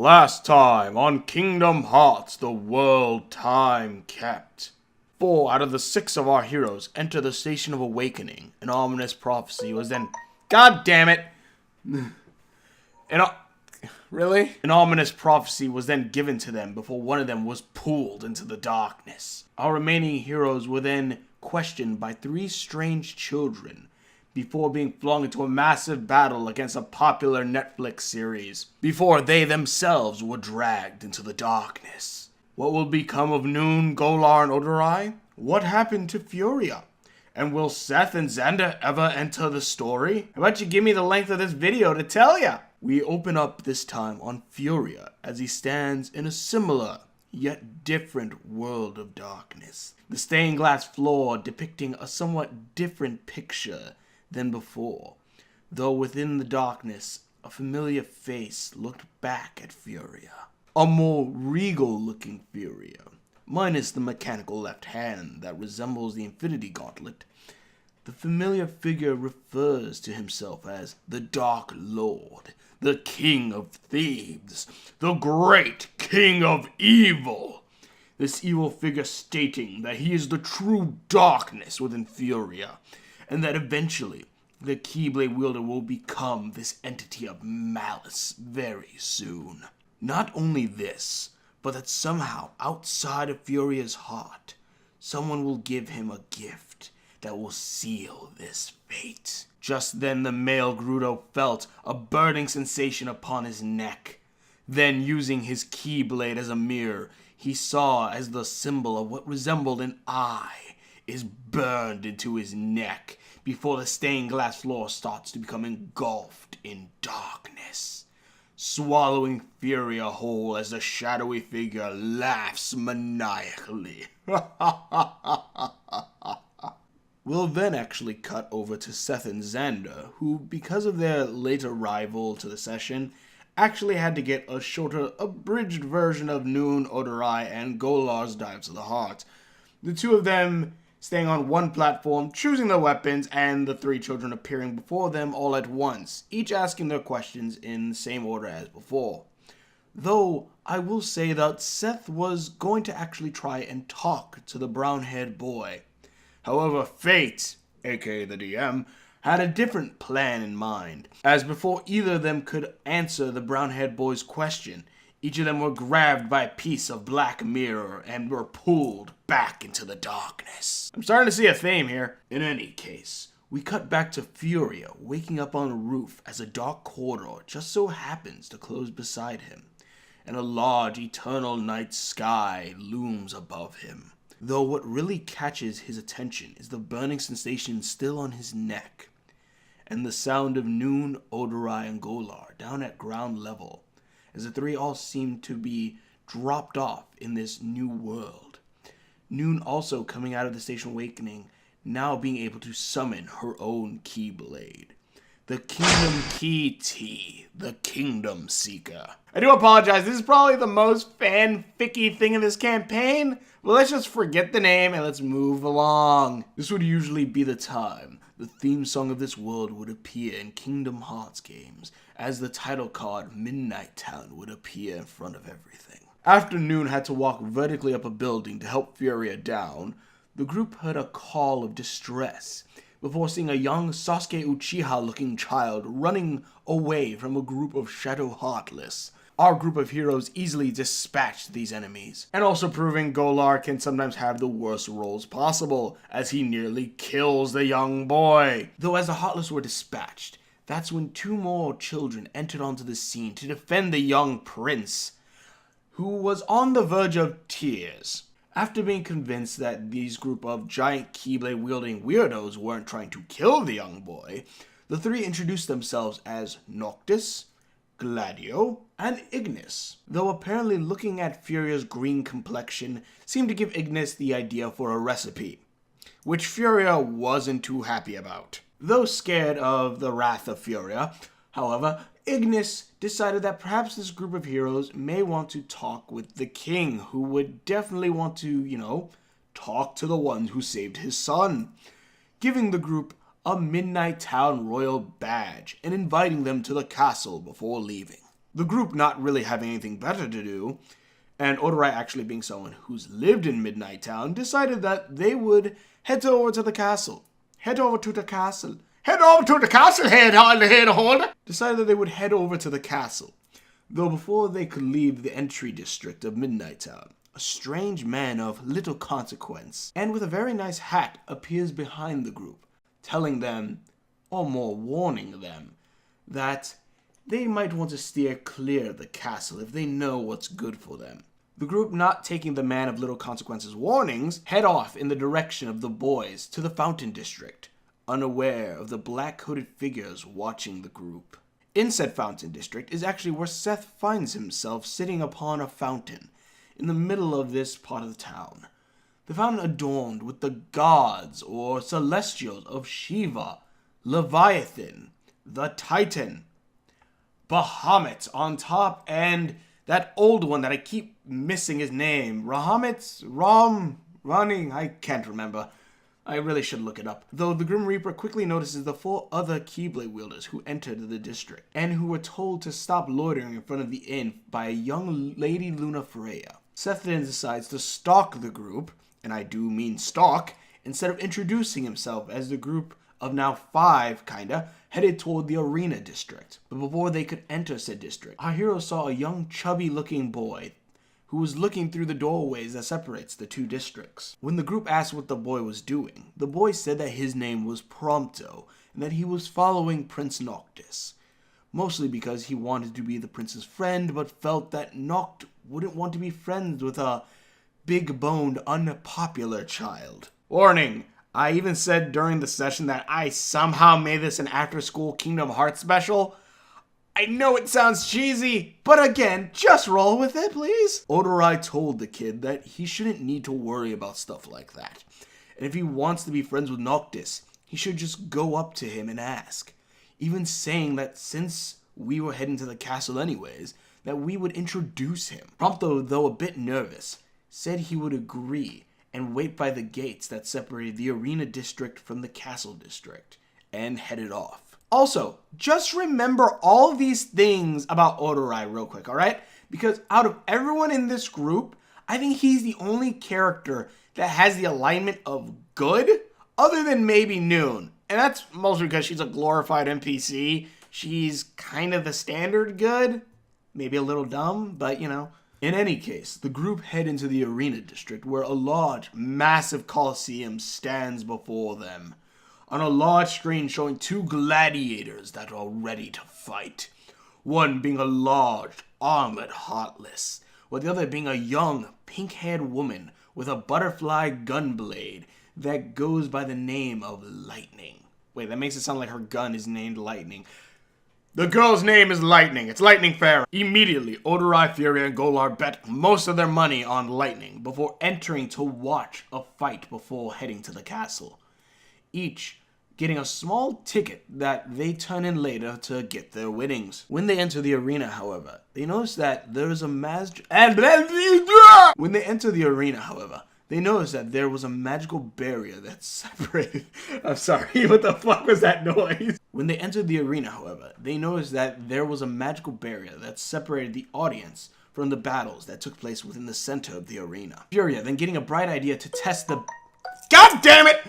Last time on Kingdom Hearts, the world time kept. 4 out of the 6 of our heroes enter the Station of Awakening. An ominous prophecy was then... God damn it! Really? An ominous prophecy was then given to them before one of them was pulled into the darkness. Our remaining heroes were then questioned by 3 strange children before being flung into a massive battle against a popular Netflix series, before they themselves were dragged into the darkness. What will become of Noon, Golar, and Odorai? What happened to Furia? And will Seth and Xander ever enter the story? How about you give me the length of this video to tell ya? We open up this time on Furia as he stands in a similar yet different world of darkness. The stained glass floor depicting a somewhat different picture than before, though within the darkness a familiar face looked back at Furia. A more regal-looking Furia, minus the mechanical left hand that resembles the Infinity Gauntlet. The familiar figure refers to himself as the Dark Lord, the King of Thieves, the Great King of Evil. This evil figure stating that he is the true darkness within Furia, and that eventually the Keyblade wielder will become this entity of malice very soon. Not only this, but that somehow outside of Furia's heart, someone will give him a gift that will seal this fate. Just then the male Grudo felt a burning sensation upon his neck. Then, using his Keyblade as a mirror, he saw as the symbol of what resembled an eye is burned into his neck before the stained glass floor starts to become engulfed in darkness, swallowing Furia whole as the shadowy figure laughs maniacally. We'll then actually cut over to Seth and Xander, who, because of their late arrival to the session, actually had to get a shorter, abridged version of Noon, Odorai, and Golar's Dives of the Heart. The 2 of them staying on one platform, choosing their weapons, and the 3 children appearing before them all at once, each asking their questions in the same order as before. Though, I will say that Seth was going to actually try and talk to the brown-haired boy. However, Fate, aka the DM, had a different plan in mind, as before either of them could answer the brown-haired boy's question, each of them were grabbed by a piece of black mirror and were pulled back into the darkness. I'm starting to see a theme here. In any case, we cut back to Furia waking up on a roof as a dark corridor just so happens to close beside him, and a large eternal night sky looms above him. Though what really catches his attention is the burning sensation still on his neck, and the sound of Noon, Odorai, and Golar down at ground level, as the 3 all seem to be dropped off in this new world. Noon also coming out of the Station Awakening, now being able to summon her own Keyblade. The Kingdom Key T, the Kingdom Seeker. I do apologize, this is probably the most fanficky thing in this campaign, but let's just forget the name and let's move along. This would usually be the time the theme song of this world would appear in Kingdom Hearts games, as the title card Midnight Town would appear in front of everything. After Noon had to walk vertically up a building to help Furia down, the group heard a call of distress before seeing a young Sasuke Uchiha-looking child running away from a group of Shadow Heartless. Our group of heroes easily dispatched these enemies, and also proving Golar can sometimes have the worst roles possible, as he nearly kills the young boy. Though as the Heartless were dispatched, that's when 2 more children entered onto the scene to defend the young prince, who was on the verge of tears. After being convinced that these group of giant Keyblade-wielding weirdos weren't trying to kill the young boy, the 3 introduced themselves as Noctis, Gladio, and Ignis, though apparently looking at Furia's green complexion seemed to give Ignis the idea for a recipe, which Furia wasn't too happy about. Though scared of the wrath of Furia, however, Ignis decided that perhaps this group of heroes may want to talk with the king, who would definitely want to, talk to the ones who saved his son, giving the group a Midnight Town royal badge and inviting them to the castle before leaving. The group not really having anything better to do, and Odorai actually being someone who's lived in Midnight Town, decided that they would head over to the castle. Head over to the castle. Head over to the castle, head holder. Decided that they would head over to the castle. Though before they could leave the entry district of Midnight Town, a strange man of little consequence, and with a very nice hat, appears behind the group, telling them, or more warning them, that they might want to steer clear of the castle if they know what's good for them. The group, not taking the man of little consequence's warnings, head off in the direction of the boys to the Fountain District, unaware of the black-hooded figures watching the group. In said Fountain District is actually where Seth finds himself sitting upon a fountain in the middle of this part of the town. The fountain adorned with the gods or celestials of Shiva, Leviathan, the Titan, Bahamut on top, and that old one that I keep missing his name. Running, I can't remember. I really should look it up. Though the Grim Reaper quickly notices the 4 other Keyblade wielders who entered the district, and who were told to stop loitering in front of the inn by a young Lady Luna Freya. Seth then decides to stalk the group, and I do mean stalk, instead of introducing himself as the group of now 5, headed toward the arena district. But before they could enter said district, our hero saw a young chubby-looking boy who was looking through the doorways that separates the 2 districts. When the group asked what the boy was doing, the boy said that his name was Prompto, and that he was following Prince Noctis. Mostly because he wanted to be the prince's friend, but felt that Noct wouldn't want to be friends with a big-boned, unpopular child. Warning! I even said during the session that I somehow made this an after-school Kingdom Hearts special. I know it sounds cheesy, but again, just roll with it, please. Odorai told the kid that he shouldn't need to worry about stuff like that. And if he wants to be friends with Noctis, he should just go up to him and ask. Even saying that since we were heading to the castle anyways, that we would introduce him. Prompto, though a bit nervous, said he would agree and wait by the gates that separated the arena district from the castle district, and headed off. Also, just remember all these things about Odorai real quick, alright? Because out of everyone in this group, I think he's the only character that has the alignment of good, other than maybe Noon. And that's mostly because she's a glorified NPC. She's kind of the standard good. Maybe a little dumb, but you know. In any case, the group head into the arena district where a large, massive coliseum stands before them. On a large screen showing 2 gladiators that are ready to fight. One being a large, armored Heartless, while the other being a young, pink-haired woman with a butterfly gun blade that goes by the name of Lightning. Wait, that makes it sound like her gun is named Lightning. The girl's name is Lightning. It's Lightning Fair. Immediately, Odorai, Furia, and Golar bet most of their money on Lightning before entering to watch a fight before heading to the castle. Each getting a small ticket that they turn in later to get their winnings. When they enter the arena, however, they notice that there is a magical barrier that separated. I'm sorry, what the fuck was that noise? When they entered the arena, however, they noticed that there was a magical barrier that separated the audience from the battles that took place within the center of the arena. Furia then getting a bright idea to test the... God damn it!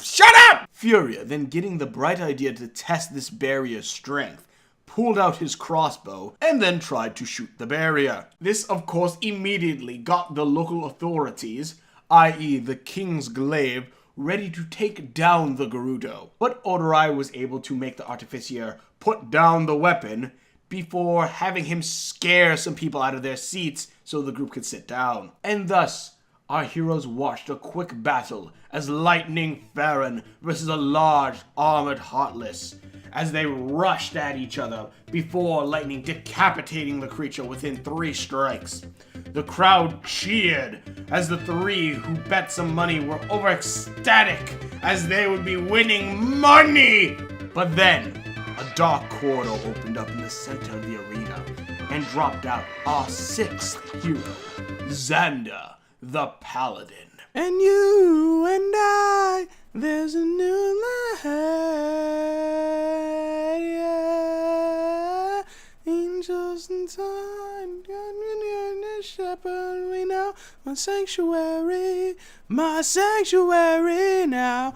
Shut up! Furia then getting the bright idea to test this barrier's strength, pulled out his crossbow, and then tried to shoot the barrier. This, of course, immediately got the local authorities, i.e. the King's Glaive, ready to take down the Gerudo. But Odorai was able to make the Artificier put down the weapon before having him scare some people out of their seats so the group could sit down. And thus, our heroes watched a quick battle as Lightning Farron versus a large armored Heartless, as they rushed at each other before Lightning decapitating the creature within 3 strikes. The crowd cheered as the 3 who bet some money were over ecstatic as they would be winning money. But then, a dark corridor opened up in the center of the arena and dropped out our 6th hero, Xander the Paladin. And you and I, there's a new light, yeah. Angels angels in time, shepherd me now, my sanctuary now.